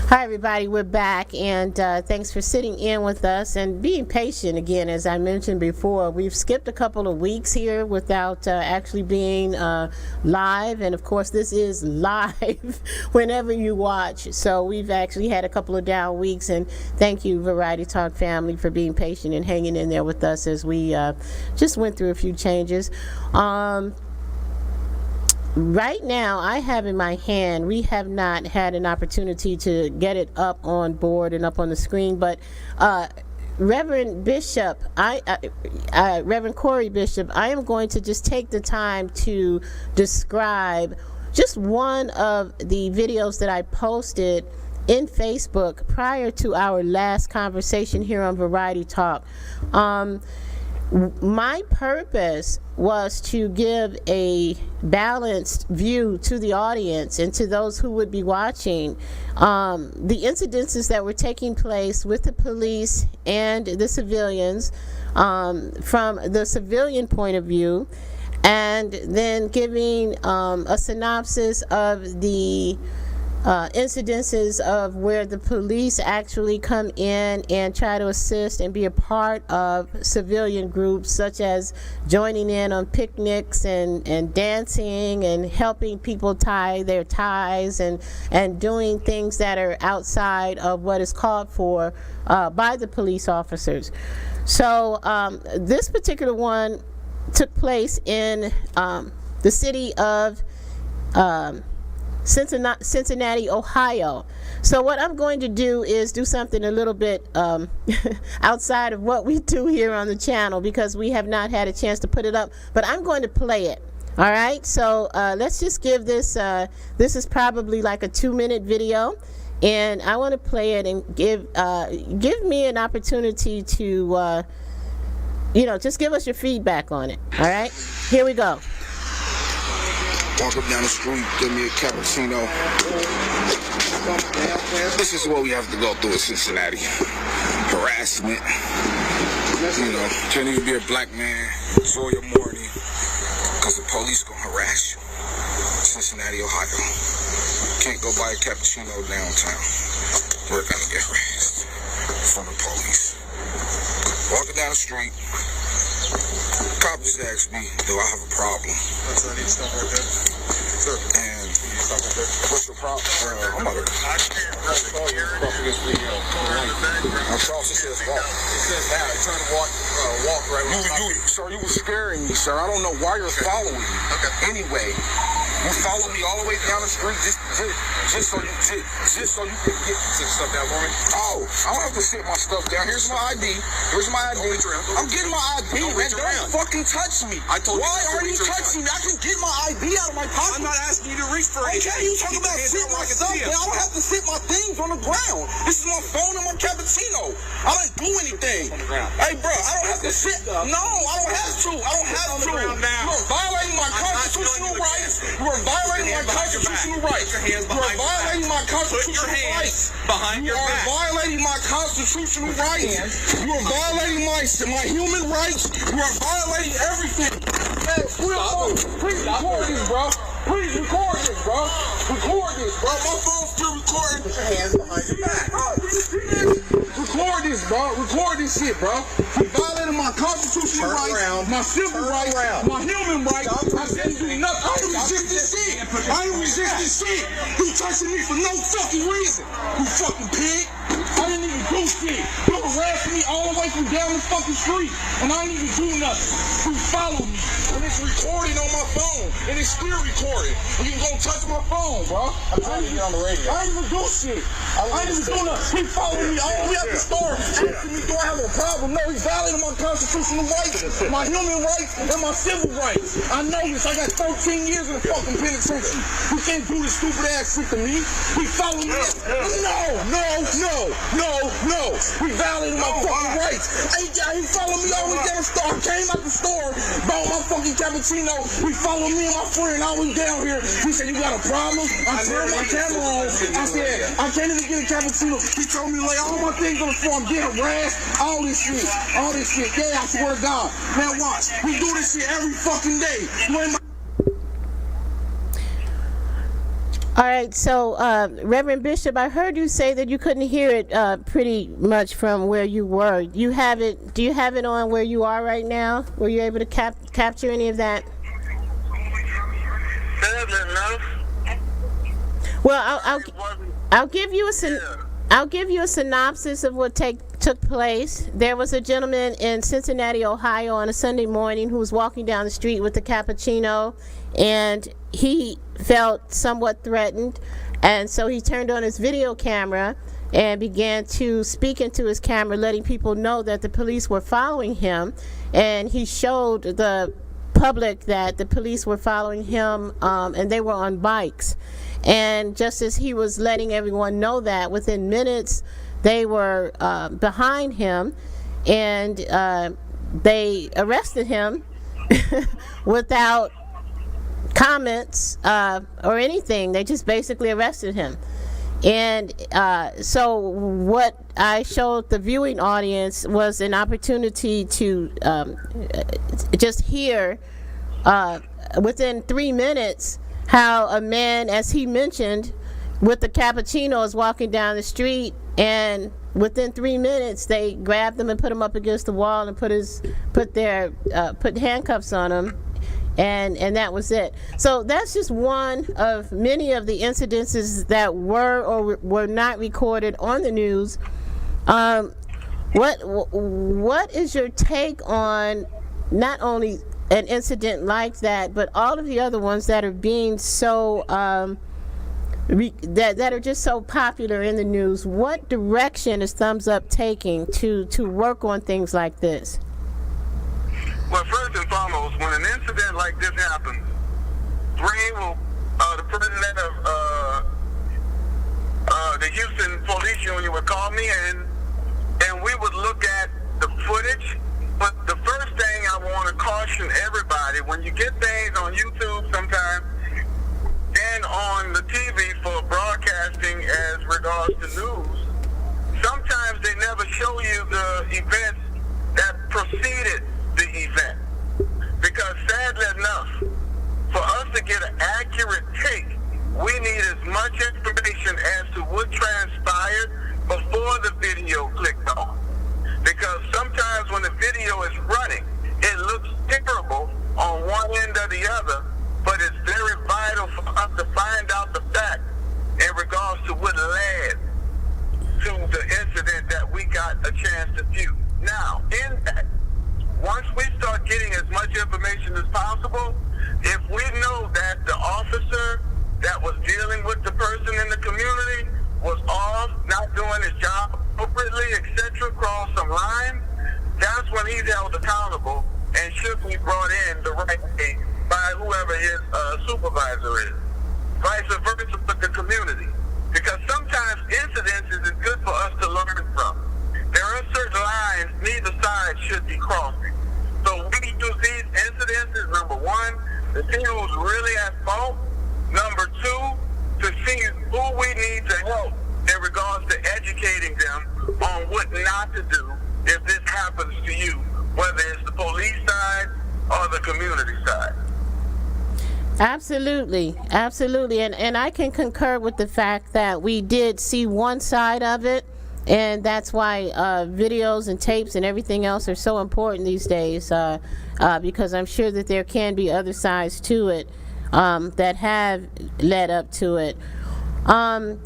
Hi, everybody. We're back, and thanks for sitting in with us and being patient again. As I mentioned before, we've skipped a couple of weeks here without actually being live, and of course, this is live whenever you watch. So we've actually had a couple of down weeks, and thank you, Variety Talk family, for being patient and hanging in there with us as we just went through a few changes. Right now, I have in my hand, we have not had an opportunity to get it up on board and up on the screen, but Reverend Bishop, Reverend Corey Bishop, I am going to just take the time to describe just one of the videos that I posted in Facebook prior to our last conversation here on Variety Talk. My purpose was to give a balanced view to the audience and to those who would be watching the incidences that were taking place with the police and the civilians from the civilian point of view, and then giving a synopsis of the incidences of where the police actually come in and try to assist and be a part of civilian groups, such as joining in on picnics and dancing and helping people tie their ties and doing things that are outside of what is called for by the police officers. So this particular one took place in the city of Cincinnati, Ohio. So what I'm going to do is do something a little bit outside of what we do here on the channel, because we have not had a chance to put it up, but I'm going to play it. All right, so let's just give this, this is probably like a 2-minute video, and I want to play it and give me an opportunity to, just give us your feedback on it. All right, here we go. Walk up down the street, give me a cappuccino. This is what we have to go through in Cincinnati. Harassment. Can't even be a black man. Enjoy your morning, because the police gonna harass you. Cincinnati, Ohio. Can't go buy a cappuccino downtown. We're gonna get harassed from the police. Walking down the street. Cop just asked me, do I have a problem? I need to stop right there. Sir. And what's the problem? I'm about to cross against the cross. It says walk. It says that. I'm trying to walk right now. Sir, you were scaring me, sir. I don't know why you're following me. Okay. Anyway, you follow me all the way down the street just so you can get stuff down for me. Oh, I don't have to sit my stuff down. Here's my ID. I'm getting my ID, man. Don't fucking touch me. I told you. Why are you touching me? I can get my ID out of my pocket. I'm not asking you to reach for anything. Okay, you talking about sit my stuff, man. I don't have to sit my things on the ground. This is my phone and my cappuccino. I don't do anything. Hey, bro, I don't have to sit. No, I don't have to. You are violating my constitutional rights. You are violating my constitutional rights. You are violating my constitutional rights. You are violating my constitutional rights. You are violating my human rights. You are violating everything. Man, please record this, bro. Please record this, bro. Record this, bro. My phone's still recording. Put your hands behind your back. Record this, bro. Record this shit, bro. You violated my constitutional rights, my civil rights, my human rights. I said you do nothing. I don't resist this shit. I don't resist this shit. You touching me for no fucking reason. You fucking pig. I didn't even do shit. You harassed me all the way from down the fucking street, and I didn't even do nothing. You followed me, and it's recording on my phone, and it's still recording. And you gonna touch my phone, bro? I'm trying to get on the radio. I didn't even do shit. I didn't even do nothing. He followed me all the way up the store, asking me, do I have a problem? No, he's violating my constitutional rights, my human rights, and my civil rights. I know this. I got 13 years in the fucking penitentiary. You can't do this stupid ass shit to me. He followed me. No. He violated my fucking rights. He followed me all the way down the store. I came out the store, bought my fucking cappuccino. He followed me and my friend all the way down here. He said, you got a problem? I turned my camera on. I said, I can't even get a cappuccino. He told me to lay all my things on the floor. I'm getting harassed. All this shit. Yeah, I swear to God. Man, watch. We do this shit every fucking day. All right, so Reverend Bishop, I heard you say that you couldn't hear it pretty much from where you were. You have it? Do you have it on where you are right now? Were you able to capture any of that? Sadly enough. Well, I'll give you a synopsis of what took place. There was a gentleman in Cincinnati, Ohio, on a Sunday morning who was walking down the street with a cappuccino, and he felt somewhat threatened, and so he turned on his video camera and began to speak into his camera, letting people know that the police were following him, and he showed the public that the police were following him, and they were on bikes. And just as he was letting everyone know that, within minutes they were behind him, and they arrested him without comments or anything. They just basically arrested him. And so what I showed the viewing audience was an opportunity to just hear within 3 minutes how a man, as he mentioned, with the cappuccino is walking down the street, and within 3 minutes they grabbed him and put him up against the wall and put handcuffs on him, and that was it. So that's just one of many of the incidences that were or were not recorded on the news. What is your take on not only an incident like that, but all of the other ones that are being so that are just so popular in the news? What direction is Thumbs Up taking to work on things like this? Well, first and foremost, when an incident like this happens, the president of the Houston Police Union would call me in, and we would look at the footage. But the first thing I want to caution everybody, when you get things on YouTube sometimes and on the TV for broadcasting as regards to news, sometimes they never show you the events that preceded the event. Because sadly enough, for us to get an accurate take, we need as much information as to what transpired before the video clicked on. Because sometimes when the video is running, it looks terrible on one end or the other, but it's very vital for us to find out the fact in regards to what led to the incident that we got a chance to view. Now, in that, once we start getting as much information as possible, if we know that the officer that was dealing with the person in the community was off, not doing his job appropriately, etc., crossed some lines, that's when he's held accountable and should be brought in the right way by whoever his supervisor is. Vice versa with the community. Because sometimes incidents is good for us to learn from. There are certain lines neither side should be crossing. So we use these incidences, number one, to see who's really at fault. Number two, to see who we need to help in regards to educating them on what not to do if this happens to you, whether it's the police side or the community side. Absolutely, absolutely. And I can concur with the fact that we did see one side of it, and that's why videos and tapes and everything else are so important these days, because I'm sure that there can be other sides to it that have led up to it. How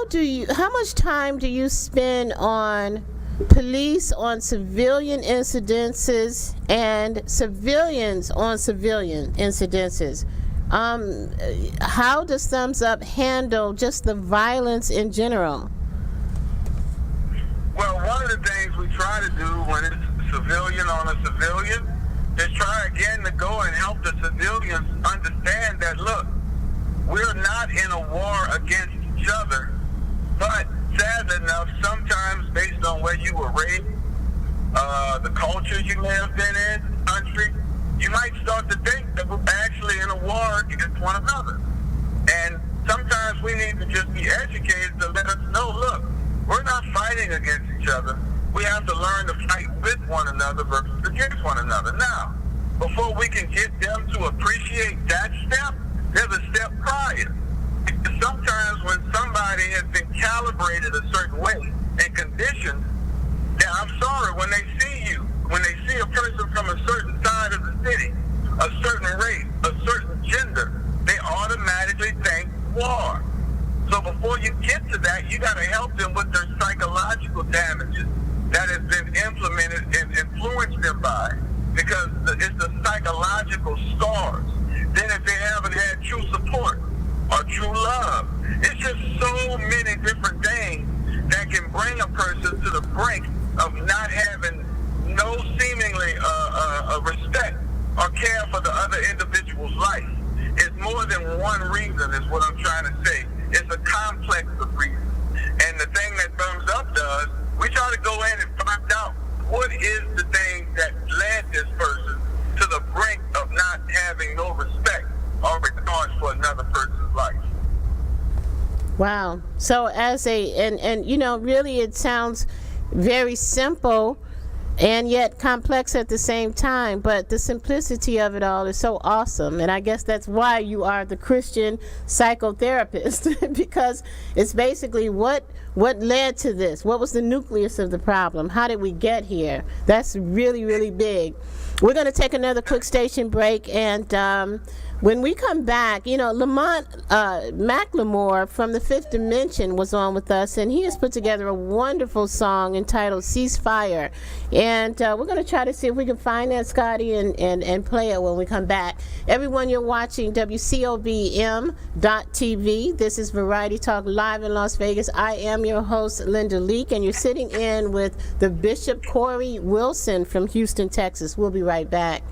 much time do you spend on police on civilian incidences and civilians on civilian incidences? How does Thumbs Up handle just the violence in general? Well, one of the things we try to do when it's civilian on a civilian is try again to go and help the civilians understand that, look, we're not in a war against each other, but sadly enough, sometimes based on where you were raised, the culture you may have been in, the country, you might start to think that we're actually in a war against one another. And sometimes we need to just be educated to let us know, look, we're not fighting against each other. We have to learn to fight with one another versus against one another. Now, before we can get them to appreciate that step, there's a step prior. sometimes when somebody has been calibrated a certain way and conditioned, then I'm sorry, when they see you, when they see a person from a certain side of the city, a certain race, a certain gender, they automatically think war. So before you get to that, you got to help them with their psychological damages that has been implemented and influenced them by, because it's the psychological scars. Then if they haven't had true support or true love, it's just so many different things that can bring a person to the brink of not having no seemingly respect or care for the other individual's life. It's more than one reason is what I'm trying to say. It's a complex of reasons. And the thing that Thumbs Up does, we try to go in and find out what is the thing that led this person to the brink of not having no respect or regard for another person's life. Wow. So and you know, really it sounds very simple and yet complex at the same time, but the simplicity of it all is so awesome. And I guess that's why you are the Christian psychotherapist, because it's basically what led to this? What was the nucleus of the problem? How did we get here? That's really, really big. We're going to take another quick station break, and when we come back, you know, Lamont McLemore from the Fifth Dimension was on with us, and he has put together a wonderful song entitled Ceasefire. And we're going to try to see if we can find that, Scotty, and play it when we come back. Everyone, you're watching WCOBM.TV. This is Variety Talk live in Las Vegas. I am your host, Linda Leak, and you're sitting in with the Bishop Corey Wilson from Houston, Texas. We'll be right back.